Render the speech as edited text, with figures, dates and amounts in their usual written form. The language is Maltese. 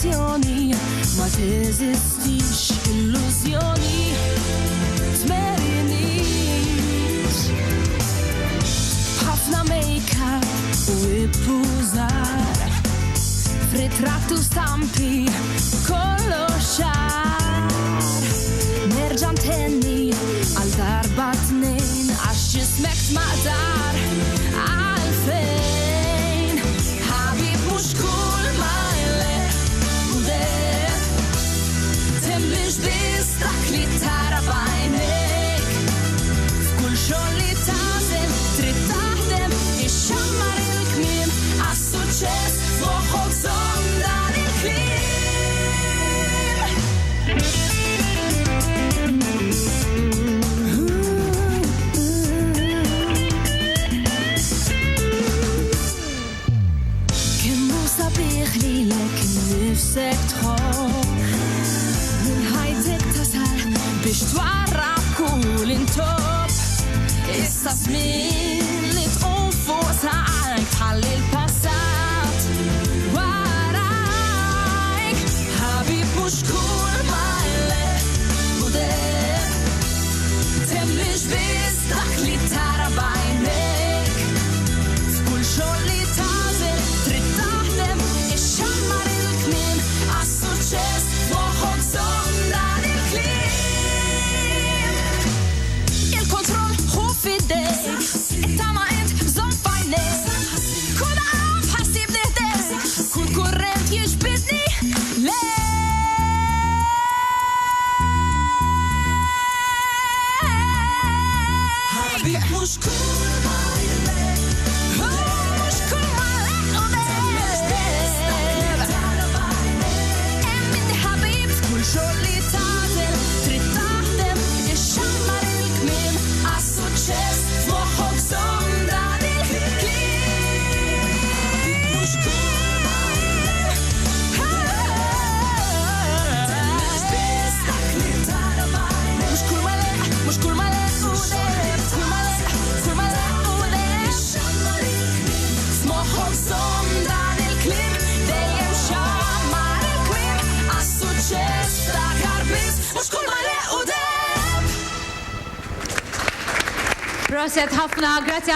azzjoni ma teżistix illużjoni tmerinix ħafna make-up u ippużar f'ritrattu stampi kollox xar nerġa' ntenni għal darba tnejn għax jismek tmaqdar għalfejn ħabib mhux kull ma jleq u deh temmix biss dak li tara b'għajnejk f'kull xogħol li tagħżel trid taħdem ixxammar il-kmiem għas-suċċess f'moħħok żomm dan il-kliem. لك نفسك تخاف من ħajtek tasal biex twarrab kull intop issa żmien li tqum fuq saqajk tħalli l-passat warajk ħabib mhux kull ma jleq u deh temmix biss dak li tara b'għajnejk f'kull xogħol li tagħżel trid taħdem ixxammar il-kmiem għas-suċċess f'moħħok żomm dan il-kliem. Il-kontroll ħu f'idejk, it-tama int żomm f'għajnejk. Kun għaf ħassib neħdejk, kull kurrent jiġbidni lejk. Ħabib mhux kull ma jleq, mhux kull ma jleq u deh. Xogħol li tagħżel trid taħdem ixxammar il-kmiem għas-suċċess f'moħħok żomm dan il-kliem. Mhux kull ma jleq temmix biss dak li tara b'għajnejk. Mhux kull ma jleq u deh kull ma jleq u deh ixxammar il-kmiem f'moħħok żomm dan il-kliem dejjem xammar il-kmiem għas-suċċess. Proset ħafna, grazie.